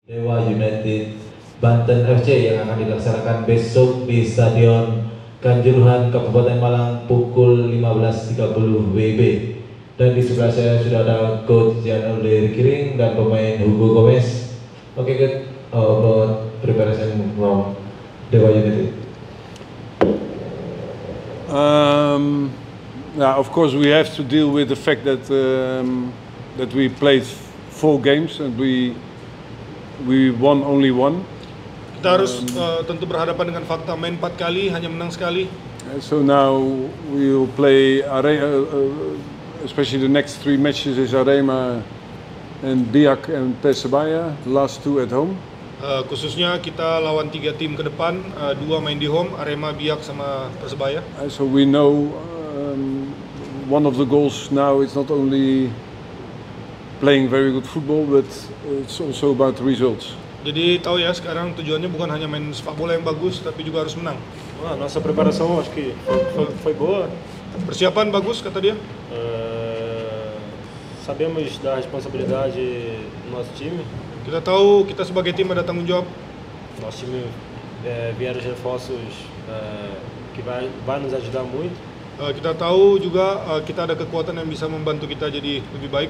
Dewa United Banten FC yang akan dilaksanakan besok di Stadion Kanjuruhan Kabupaten Malang pukul 15.30 WIB. Dan di sebelah saya sudah ada Coach Janul dari Kiring dan pemain Hugo Gomez. Okay, good. About preparation from Dewa United. Yeah, of course we have to deal with the fact that that we played 4 games and we won only one. Kita harus tentu berhadapan dengan fakta main 4 kali hanya menang sekali. So now we will play especially the next 3 matches is Arema and Biak and Persebaya, the last 2 at home. Khususnya kita lawan 3 tim ke depan, 2 main di home, Arema, Biak sama Persebaya. So we know one of the goals now is not only playing very good football, but it's also about the results. Jadi tahu ya sekarang tujuannya bukan hanya main sepak bola yang bagus, tapi juga harus menang. Nossa preparação acho que foi boa. Persiapan bagus kata dia. Sabemos da responsabilidade do nosso time. Kita tahu kita sebagai tim ada tanggung jawab. Nosso time vieram os reforços que vai nos ajudar muito. Kita tahu juga kita ada kekuatan yang bisa membantu kita jadi lebih baik.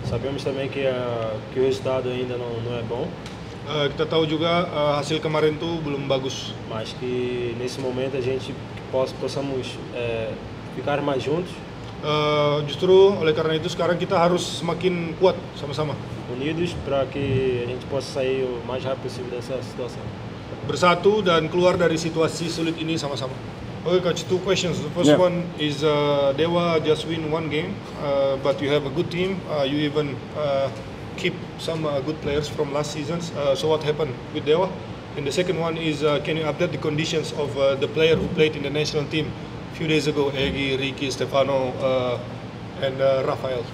Sabemos também que o resultado ainda não é bom. Kita tahu juga hasil kemarin tuh belum bagus. Mas que nesse momento a gente possamos ficar mais juntos. Justru oleh karena itu sekarang kita harus semakin kuat sama-sama. Unidos para que a gente possa sair o mais rápido possível dessa situação. Bersatu dan keluar dari situasi sulit ini sama-sama. Okay, Coach, 2 questions. The first one is Dewa just win 1 game, but you have a good team. You even keep some good players from last season. So what happened with Dewa? And the second one is can you update the conditions of the player who played in the national team a few days ago, Egi, Ricky, Stefano, and Rafael?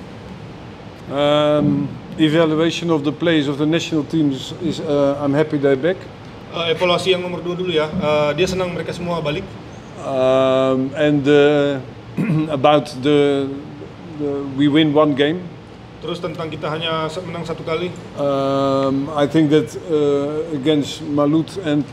Evaluation of the players of the national teams is I'm happy they're back. Evaluasi yang nomor 2 dulu ya. Dia senang mereka semua balik. And about the we win 1 game. Terus tentang kita hanya menang 1 kali. I think that against Malut and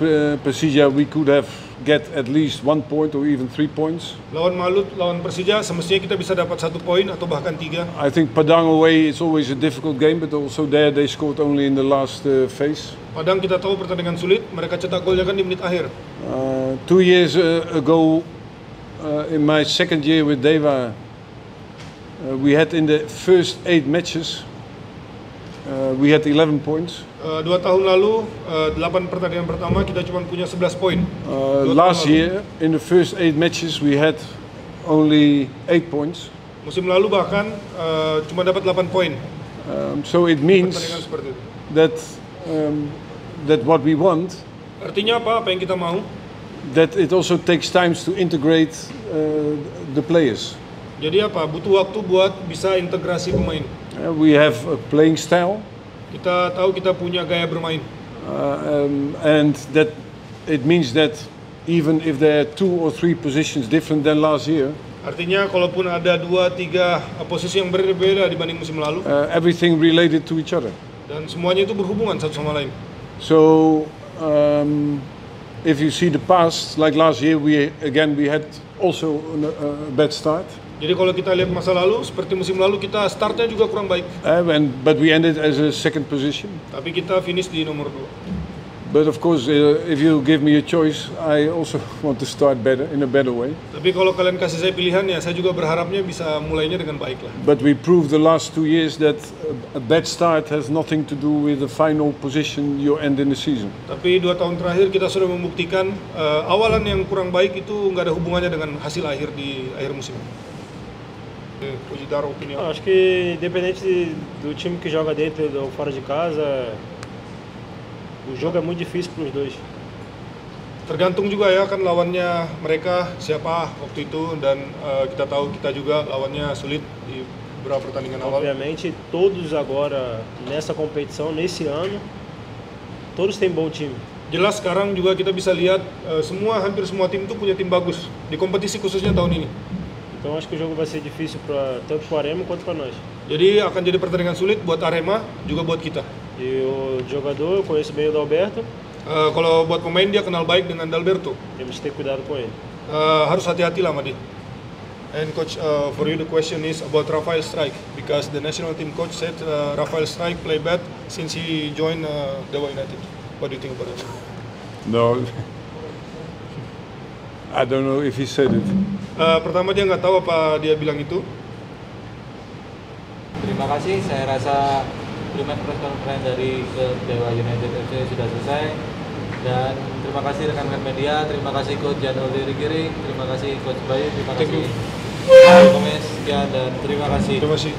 Persija we could have get at least 1 point or even 3 points. Lawan Malut, lawan Persija semestinya kita bisa dapat 1 poin atau bahkan 3. I think Padang away is always a difficult game, but also there they scored only in the last phase. Padang kita tahu pertandingan sulit, mereka cetak golnya kan di menit akhir. 2 years ago, in my second year with Dewa, we had in the first 8 matches, we had 11 points. 2 tahun lalu, 8 pertandingan pertama kita cuma punya 11 poin. Last year, in the first 8 matches, we had only 8 points. Musim lalu bahkan cuma dapat 8 poin. So it means that that what we want. Artinya apa yang kita mau? That it also takes time to integrate the players. Jadi apa? Butuh waktu buat bisa integrasi pemain. We have a playing style. Kita tahu kita punya gaya bermain. And that it means that even if there are 2 or 3 positions different than last year. Artinya kalaupun ada 2-3 posisi yang berbeda dibanding musim lalu. Everything related to each other. Dan semuanya itu berhubungan satu sama lain. So if you see the past, like last year, we had also a bad start. Jadi kalau kita lihat masa lalu, seperti musim lalu kita startnya juga kurang baik. But we ended as a second position. Tapi kita finish di nomor 2. But of course, if you give me a choice, I also want to start better, in a better way. Tapi kalau kalian kasih saya pilihan ya, saya juga berharapnya bisa mulainya dengan baik lah. But we proved the last 2 years that a bad start has nothing to do with the final position you end in the season. Tapi 2 tahun terakhir kita sudah membuktikan awalan yang kurang baik itu nggak ada hubungannya dengan hasil akhir di akhir musim. Pode dar opinião? Acho que independente do time que joga dentro ou fora de casa, o jogo é muito difícil para os dois. Tergantung juga ya kan lawannya mereka siapa waktu itu dan kita tahu kita juga lawannya sulit di beberapa pertandingan awal. Obviamente todos agora nessa competição, nesse ano, todos têm bom time. Jelas sekarang juga kita bisa lihat hampir semua tim itu punya tim bagus di kompetisi khususnya tahun ini. Então acho que o jogo vai ser difícil tanto para o Arema quanto para nós. Jadi akan jadi pertandingan sulit buat Arema juga buat kita. E o jogador, eu conheço bem o Dalberto, Kalau buat pemain dia kenal baik dengan Dalberto. temos que ter cuidado com ele. Harus hati-hati lah sama dia. And coach, for you the question is about Rafael Strike because the national team coach said Rafael Strike play bad since he joined Dewa United. What do you think about that? No, I don't know if he said it. Pertama dia nggak tahu apa dia bilang itu. Terima kasih, saya rasa press conference dari Dewa United FC sudah selesai. Dan terima kasih rekan-rekan media, terima kasih Coach Janul Giring, terima kasih Coach Bayu, terima Thank kasih you. Gomez, sekian dan terima kasih. Terima kasih.